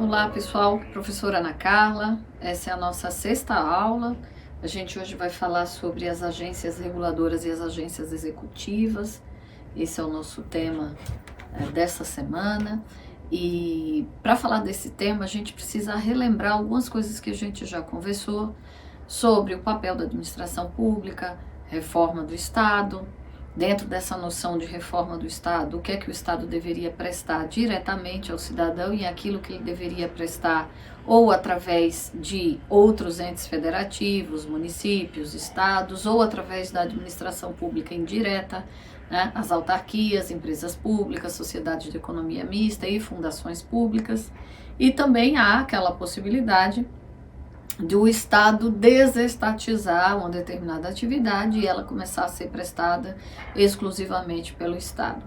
Olá pessoal, professora Ana Carla, essa é a nossa sexta aula. A gente hoje vai falar sobre as agências reguladoras e as agências executivas. Esse é o nosso tema dessa semana. E para falar desse tema, a gente precisa relembrar algumas coisas que a gente já conversou sobre o papel da administração pública, reforma do Estado. Dentro dessa noção de reforma do Estado, o que é que o Estado deveria prestar diretamente ao cidadão e aquilo que ele deveria prestar ou através de outros entes federativos, municípios, estados, ou através da administração pública indireta, né, as autarquias, empresas públicas, sociedades de economia mista e fundações públicas. E também há aquela possibilidade do Estado desestatizar uma determinada atividade e ela começar a ser prestada exclusivamente pelo Estado.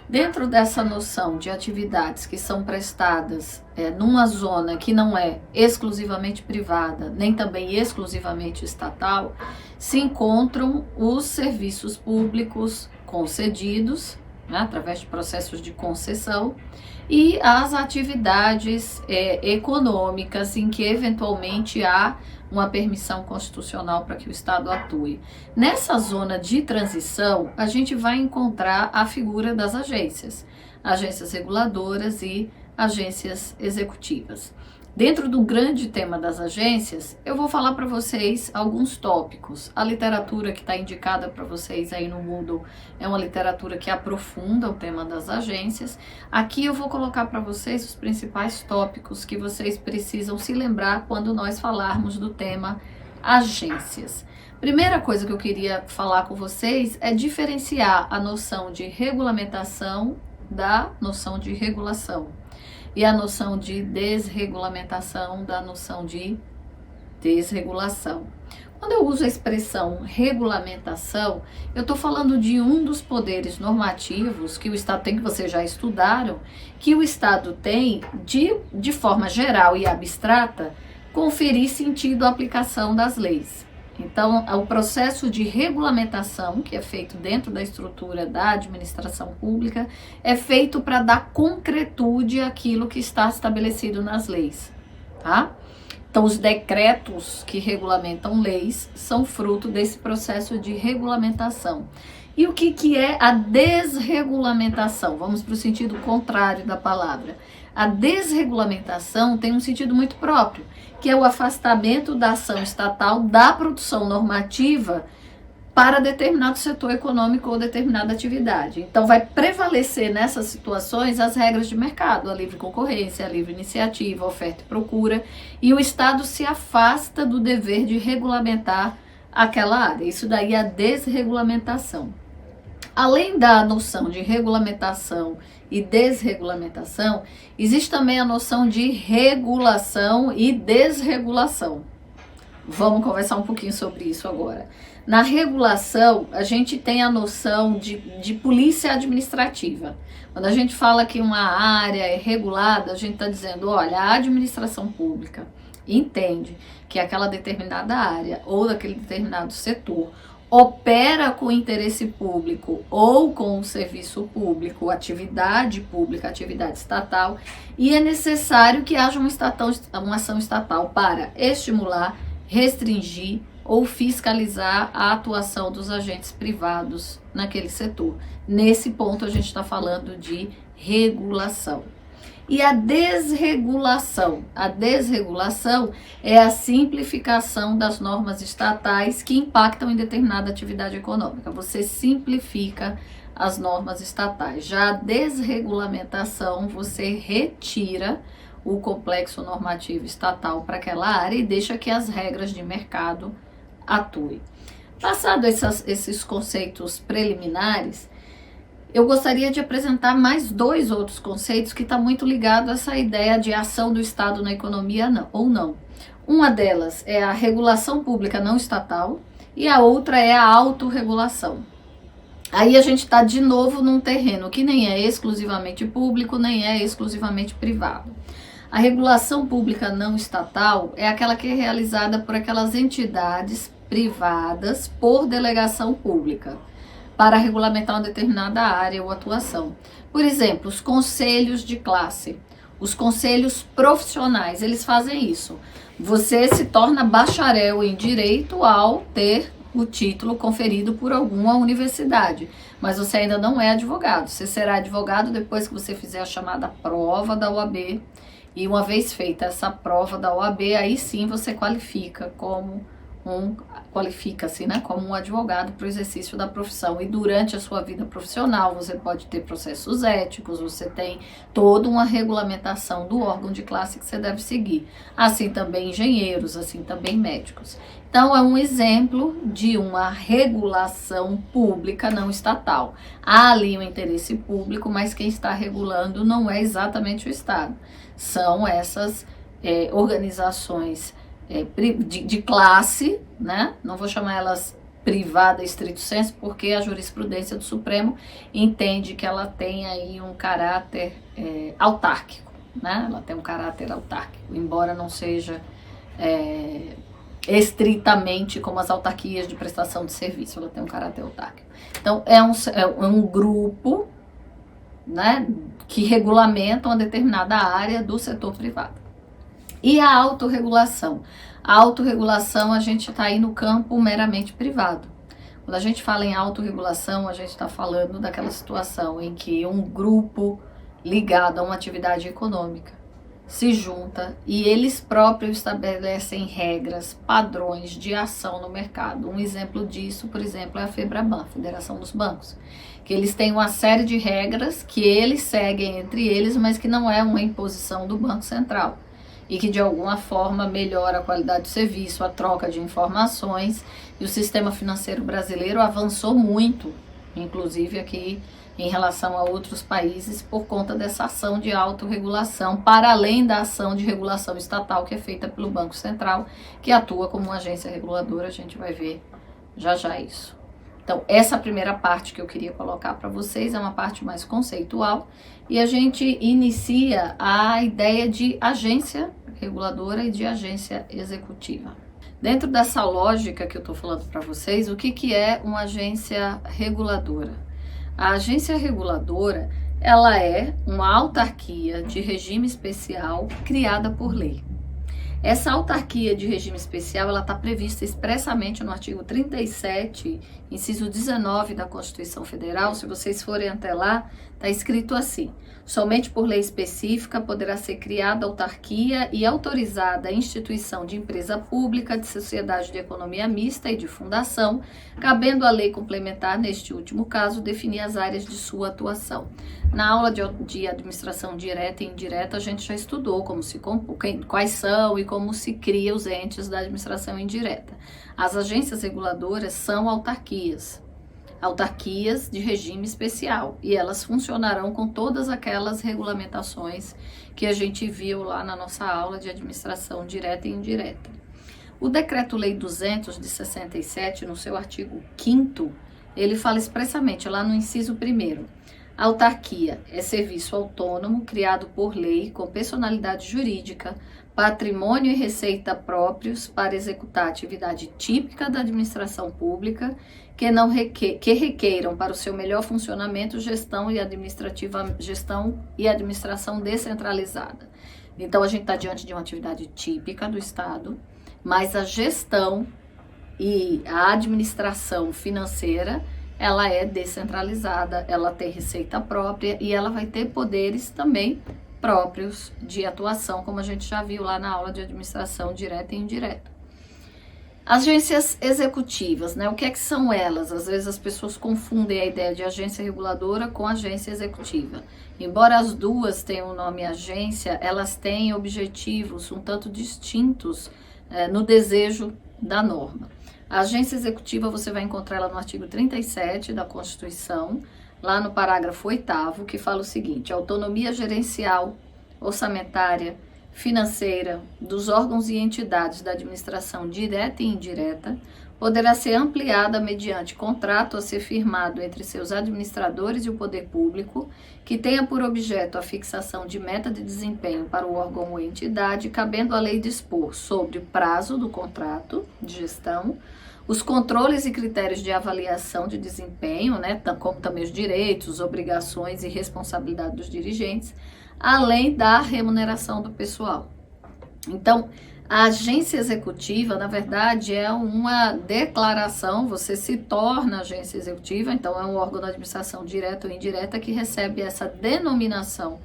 Dentro dessa noção de atividades que são prestadas numa zona que não é exclusivamente privada, nem também exclusivamente estatal, se encontram os serviços públicos concedidos, né, através de processos de concessão, e as atividades econômicas em que eventualmente há uma permissão constitucional para que o Estado atue. Nessa zona de transição, a gente vai encontrar a figura das agências reguladoras e agências executivas. Dentro do grande tema das agências, eu vou falar para vocês alguns tópicos. A literatura que está indicada para vocês aí no Moodle é uma literatura que aprofunda o tema das agências. Aqui eu vou colocar para vocês os principais tópicos que vocês precisam se lembrar quando nós falarmos do tema agências. Primeira coisa que eu queria falar com vocês é diferenciar a noção de regulamentação da noção de regulação. E a noção de desregulamentação da noção de desregulação. Quando eu uso a expressão regulamentação, eu estou falando de um dos poderes normativos que o Estado tem, que vocês já estudaram, que o Estado tem de forma geral e abstrata, conferir sentido à aplicação das leis. Então, o processo de regulamentação, que é feito dentro da estrutura da administração pública, é feito para dar concretude àquilo que está estabelecido nas leis, tá? Então, os decretos que regulamentam leis são fruto desse processo de regulamentação. E o que é a desregulamentação? Vamos para o sentido contrário da palavra. A desregulamentação tem um sentido muito próprio, que é o afastamento da ação estatal da produção normativa para determinado setor econômico ou determinada atividade. Então, vai prevalecer nessas situações as regras de mercado, a livre concorrência, a livre iniciativa, a oferta e procura, e o Estado se afasta do dever de regulamentar aquela área. Isso daí é a desregulamentação. Além da noção de regulamentação e desregulamentação, existe também a noção de regulação e desregulação. Vamos conversar um pouquinho sobre isso agora. Na regulação, a gente tem a noção de polícia administrativa. Quando a gente fala que uma área é regulada, a gente está dizendo, olha, a administração pública entende que aquela determinada área ou daquele determinado setor opera com interesse público ou com o serviço público, atividade pública, atividade estatal, e é necessário que haja uma ação estatal para estimular, restringir ou fiscalizar a atuação dos agentes privados naquele setor. Nesse ponto a gente está falando de regulação. E a desregulação é a simplificação das normas estatais que impactam em determinada atividade econômica. Você simplifica as normas estatais. Já a desregulamentação, você retira o complexo normativo estatal para aquela área e deixa que as regras de mercado atuem. Passado esses conceitos preliminares, eu gostaria de apresentar mais dois outros conceitos que está muito ligado a essa ideia de ação do Estado na economia ou não. Uma delas é a regulação pública não estatal e a outra é a autorregulação. Aí a gente está de novo num terreno que nem é exclusivamente público, nem é exclusivamente privado. A regulação pública não estatal é aquela que é realizada por aquelas entidades privadas por delegação pública, para regulamentar uma determinada área ou atuação. Por exemplo, os conselhos de classe, Os conselhos profissionais, eles fazem isso. Você se torna bacharel em direito ao ter o título conferido por alguma universidade, mas você ainda não é advogado. Você será advogado depois que você fizer a chamada prova da OAB, e uma vez feita essa prova da OAB, aí sim você qualifica-se, né, como um advogado para o exercício da profissão. E durante a sua vida profissional, você pode ter processos éticos, você tem toda uma regulamentação do órgão de classe que você deve seguir. Assim também engenheiros, assim também médicos. Então, é um exemplo de uma regulação pública não estatal. Há ali um interesse público, mas quem está regulando não é exatamente o Estado. São essas organizações de classe, né? Não vou chamar elas privada estrito sensu, porque a jurisprudência do Supremo entende que ela tem aí um caráter autárquico, né? Ela tem um caráter autárquico, embora não seja estritamente como as autarquias de prestação de serviço, ela tem um caráter autárquico. Então, é um grupo, né, que regulamenta uma determinada área do setor privado. E a autorregulação? A autorregulação, a gente está aí no campo meramente privado. Quando a gente fala em autorregulação, a gente está falando daquela situação em que um grupo ligado a uma atividade econômica se junta e eles próprios estabelecem regras, padrões de ação no mercado. Um exemplo disso, por exemplo, é a FEBRABAN, a Federação dos Bancos, que eles têm uma série de regras que eles seguem entre eles, mas que não é uma imposição do Banco Central e que de alguma forma melhora a qualidade do serviço, a troca de informações, e o sistema financeiro brasileiro avançou muito, inclusive aqui em relação a outros países, por conta dessa ação de autorregulação, para além da ação de regulação estatal que é feita pelo Banco Central, que atua como uma agência reguladora. A gente vai ver já já isso. Então, essa primeira parte que eu queria colocar para vocês é uma parte mais conceitual, e a gente inicia a ideia de agência reguladora e de agência executiva. Dentro dessa lógica que eu estou falando para vocês, o que é uma agência reguladora? A agência reguladora, ela é uma autarquia de regime especial criada por lei. Essa autarquia de regime especial, ela está prevista expressamente no artigo 37, inciso 19 da Constituição Federal. Se vocês forem até lá, está escrito assim: somente por lei específica poderá ser criada autarquia e autorizada a instituição de empresa pública, de sociedade de economia mista e de fundação, cabendo à lei complementar, neste último caso, definir as áreas de sua atuação. Na aula de administração direta e indireta, a gente já estudou quais são e como se cria os entes da administração indireta. As agências reguladoras são autarquias de regime especial, e elas funcionarão com todas aquelas regulamentações que a gente viu lá na nossa aula de administração direta e indireta. O Decreto-Lei 200 de 67, no seu artigo 5º, ele fala expressamente lá no inciso 1º: a autarquia é serviço autônomo criado por lei com personalidade jurídica, patrimônio e receita próprios para executar atividade típica da administração pública que requeiram para o seu melhor funcionamento gestão e administração descentralizada. Então, a gente está diante de uma atividade típica do Estado, mas a gestão e a administração financeira, ela é descentralizada, ela tem receita própria e ela vai ter poderes também próprios de atuação, como a gente já viu lá na aula de administração direta e indireta. Agências executivas, né? O que é que são elas? Às vezes as pessoas confundem a ideia de agência reguladora com agência executiva. Embora as duas tenham o nome agência, elas têm objetivos um tanto distintos no desejo da norma. A agência executiva você vai encontrar ela no artigo 37 da Constituição, lá no parágrafo 8º, que fala o seguinte: a autonomia gerencial, orçamentária, financeira dos órgãos e entidades da administração direta e indireta poderá ser ampliada mediante contrato a ser firmado entre seus administradores e o poder público, que tenha por objeto a fixação de meta de desempenho para o órgão ou entidade, cabendo à lei dispor sobre o prazo do contrato de gestão, os controles e critérios de avaliação de desempenho, né, como também os direitos, obrigações e responsabilidade dos dirigentes, além da remuneração do pessoal. Então, a agência executiva, na verdade, é uma declaração, você se torna agência executiva, então é um órgão da administração direta ou indireta que recebe essa denominação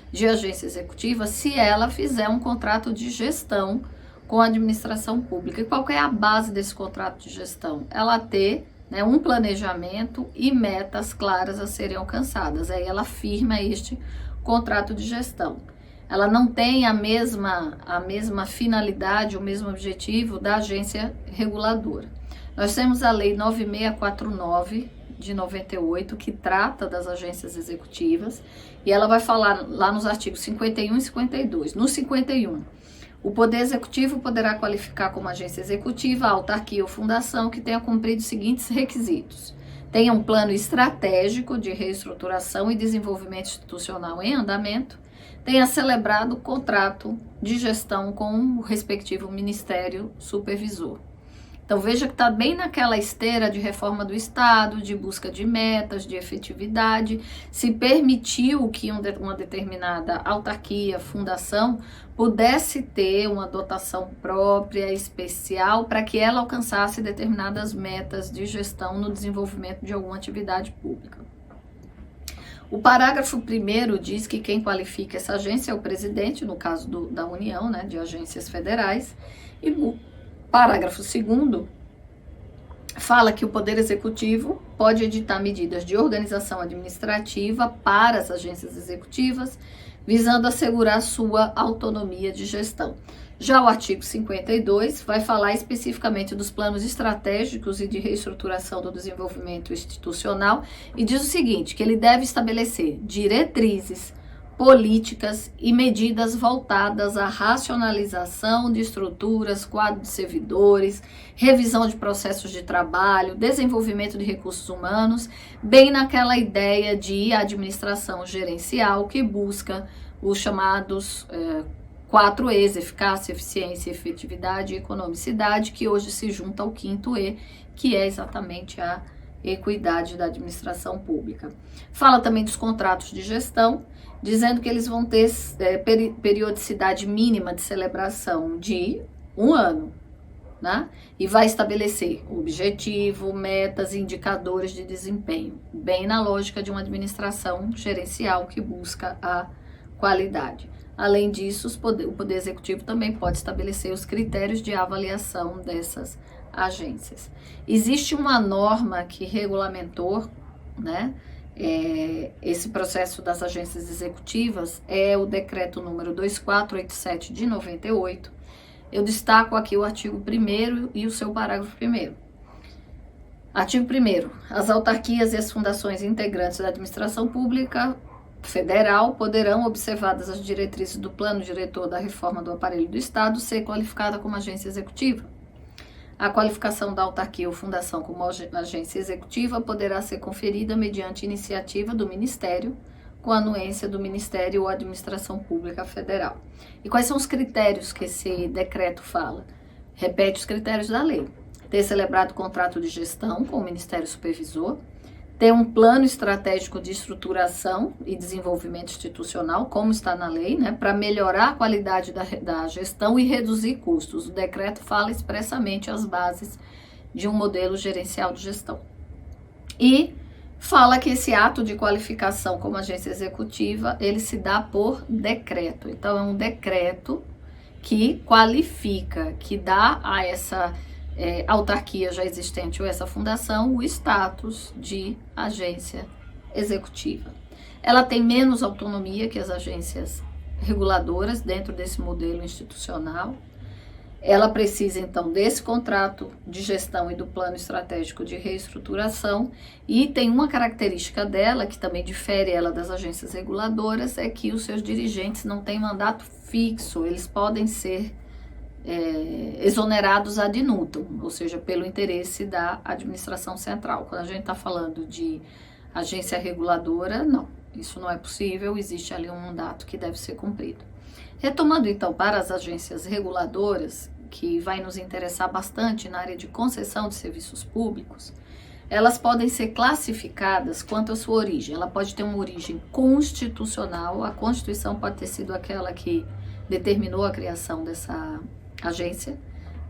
de agência executiva se ela fizer um contrato de gestão com a administração pública. E qual que é a base desse contrato de gestão? Ela ter, né, um planejamento e metas claras a serem alcançadas. Aí ela firma este contrato de gestão. Ela não tem a mesma finalidade, o mesmo objetivo da agência reguladora. Nós temos a Lei 9649 de 98, que trata das agências executivas, e ela vai falar lá nos artigos 51 e 52. No 51, o Poder Executivo poderá qualificar como agência executiva a autarquia ou fundação que tenha cumprido os seguintes requisitos: tenha um plano estratégico de reestruturação e desenvolvimento institucional em andamento, tenha celebrado contrato de gestão com o respectivo Ministério Supervisor. Então veja que está bem naquela esteira de reforma do Estado, de busca de metas, de efetividade. Se permitiu que uma determinada autarquia, fundação, pudesse ter uma dotação própria, especial, para que ela alcançasse determinadas metas de gestão no desenvolvimento de alguma atividade pública. O parágrafo 1º diz que quem qualifica essa agência é o presidente, no caso da União, né, de agências federais, e o parágrafo 2º fala que o Poder Executivo pode editar medidas de organização administrativa para as agências executivas, visando assegurar sua autonomia de gestão. Já o artigo 52 vai falar especificamente dos planos estratégicos e de reestruturação do desenvolvimento institucional e diz o seguinte, que ele deve estabelecer diretrizes, políticas e medidas voltadas à racionalização de estruturas, quadro de servidores, revisão de processos de trabalho, desenvolvimento de recursos humanos, bem naquela ideia de administração gerencial que busca os chamados 4 E's, eficácia, eficiência, efetividade e economicidade, que hoje se junta ao 5º E, que é exatamente a equidade da administração pública. Fala também dos contratos de gestão, dizendo que eles vão ter periodicidade mínima de celebração de 1 ano, né? E vai estabelecer objetivo, metas e indicadores de desempenho, bem na lógica de uma administração gerencial que busca a qualidade. Além disso, o Poder Executivo também pode estabelecer os critérios de avaliação dessas agências. Existe uma norma que regulamentou, né, esse processo das agências executivas, é o decreto número 2487 de 98. Eu destaco aqui o artigo 1º e o seu parágrafo 1º. Artigo 1º. As autarquias e as fundações integrantes da administração pública federal poderão, observadas as diretrizes do plano diretor da reforma do aparelho do Estado, ser qualificada como agência executiva. A qualificação da autarquia ou fundação como agência executiva poderá ser conferida mediante iniciativa do Ministério, com anuência do Ministério ou Administração Pública Federal. E quais são os critérios que esse decreto fala? Repete os critérios da lei. Ter celebrado contrato de gestão com o Ministério Supervisor, ter um plano estratégico de estruturação e desenvolvimento institucional, como está na lei, né, para melhorar a qualidade da gestão e reduzir custos. O decreto fala expressamente as bases de um modelo gerencial de gestão. E fala que esse ato de qualificação como agência executiva, ele se dá por decreto. Então, é um decreto que qualifica, que dá a essa autarquia já existente ou essa fundação o status de agência executiva. Ela tem menos autonomia que as agências reguladoras dentro desse modelo institucional. Ela precisa, então, desse contrato de gestão e do plano estratégico de reestruturação, e tem uma característica dela, que também difere ela das agências reguladoras, é que os seus dirigentes não têm mandato fixo, eles podem ser exonerados ad nutum, ou seja, pelo interesse da administração central. Quando a gente está falando de agência reguladora, não, isso não é possível, existe ali um mandato que deve ser cumprido. Retomando então para as agências reguladoras, que vai nos interessar bastante na área de concessão de serviços públicos, elas podem ser classificadas quanto à sua origem. Ela pode ter uma origem constitucional, a Constituição pode ter sido aquela que determinou a criação dessa agência,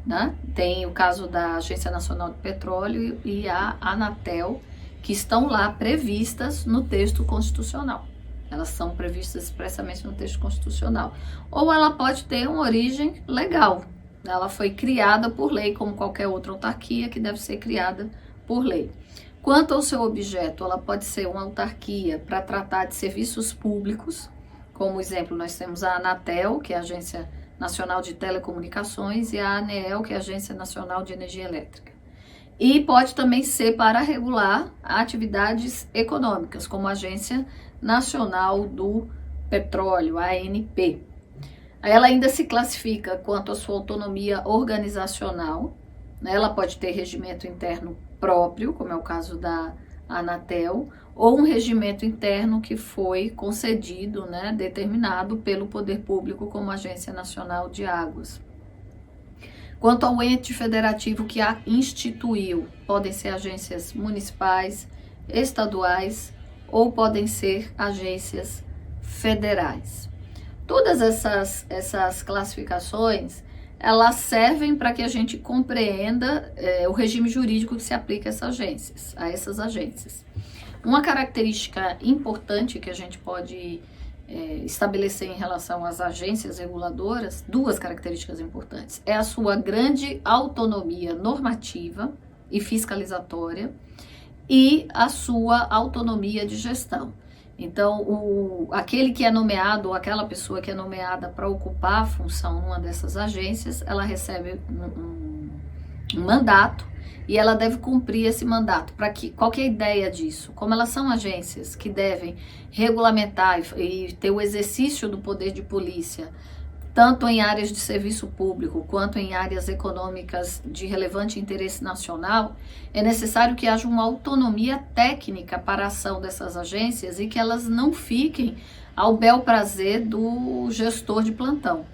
né? Tem o caso da Agência Nacional de Petróleo e a Anatel, que estão lá previstas no texto constitucional. Elas são previstas expressamente no texto constitucional. Ou ela pode ter uma origem legal. Ela foi criada por lei, como qualquer outra autarquia que deve ser criada por lei. Quanto ao seu objeto, ela pode ser uma autarquia para tratar de serviços públicos. Como exemplo, nós temos a Anatel, que é a Agência Nacional de Telecomunicações, e a ANEEL, que é a Agência Nacional de Energia Elétrica. E pode também ser para regular atividades econômicas, como a Agência Nacional do Petróleo, a ANP. Ela ainda se classifica quanto à sua autonomia organizacional, né? Ela pode ter regimento interno próprio, como é o caso da Anatel, ou um regimento interno que foi concedido, né, determinado pelo poder público como Agência Nacional de Águas. Quanto ao ente federativo que a instituiu, podem ser agências municipais, estaduais ou podem ser agências federais. Todas essas classificações, elas servem para que a gente compreenda o regime jurídico que se aplica a essas agências. Uma característica importante que a gente pode estabelecer em relação às agências reguladoras, duas características importantes, é a sua grande autonomia normativa e fiscalizatória e a sua autonomia de gestão. Então, aquele que é nomeado, ou aquela pessoa que é nomeada para ocupar a função numa dessas agências, ela recebe um mandato e ela deve cumprir esse mandato. Qual que é a ideia disso? Como elas são agências que devem regulamentar e ter o exercício do poder de polícia, tanto em áreas de serviço público quanto em áreas econômicas de relevante interesse nacional, é necessário que haja uma autonomia técnica para a ação dessas agências e que elas não fiquem ao bel prazer do gestor de plantão.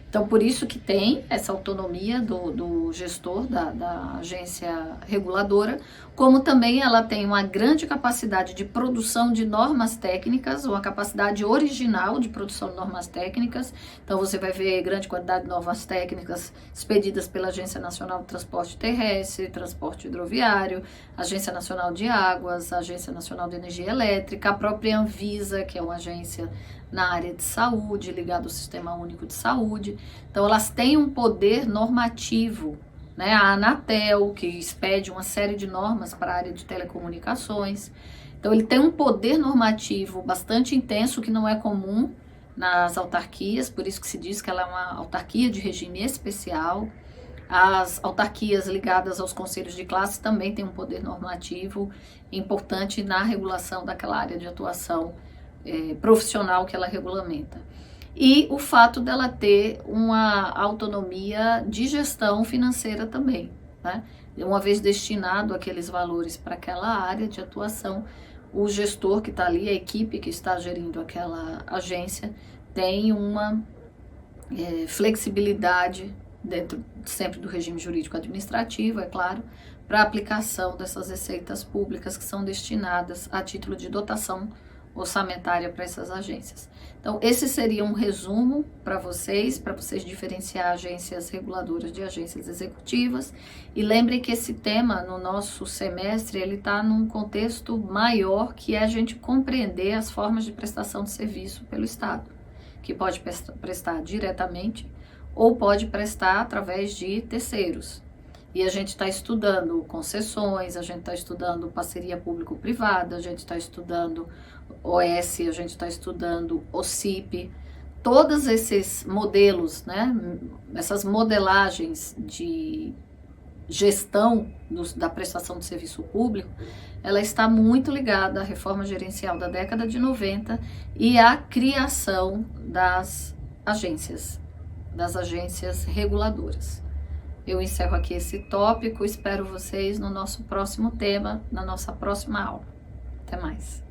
Então, por isso que tem essa autonomia do gestor da agência reguladora, como também ela tem uma grande capacidade de produção de normas técnicas, uma capacidade original de produção de normas técnicas. Então, você vai ver grande quantidade de normas técnicas expedidas pela Agência Nacional de Transporte Terrestre, Transporte Hidroviário, Agência Nacional de Águas, Agência Nacional de Energia Elétrica, a própria Anvisa, que é uma agência na área de saúde, ligada ao Sistema Único de Saúde. Então, elas têm um poder normativo, né? A Anatel, que expede uma série de normas para a área de telecomunicações. Então, ele tem um poder normativo bastante intenso, que não é comum nas autarquias, por isso que se diz que ela é uma autarquia de regime especial. As autarquias ligadas aos conselhos de classe também têm um poder normativo importante na regulação daquela área de atuação profissional que ela regulamenta. E o fato dela ter uma autonomia de gestão financeira também, né? Uma vez destinado aqueles valores para aquela área de atuação, o gestor que está ali, a equipe que está gerindo aquela agência, tem uma flexibilidade dentro sempre do regime jurídico administrativo, é claro, para a aplicação dessas receitas públicas que são destinadas a título de dotação orçamentária para essas agências. Então, esse seria um resumo para vocês diferenciar agências reguladoras de agências executivas. E lembrem que esse tema, no nosso semestre, ele está num contexto maior, que é a gente compreender as formas de prestação de serviço pelo Estado, que pode prestar diretamente ou pode prestar através de terceiros. E a gente está estudando concessões, a gente está estudando parceria público-privada, a gente está estudando OS, a gente está estudando OCIP, todos esses modelos, né, essas modelagens de gestão da prestação de serviço público, ela está muito ligada à reforma gerencial da década de 90 e à criação das agências reguladoras. Eu encerro aqui esse tópico, espero vocês no nosso próximo tema, na nossa próxima aula. Até mais!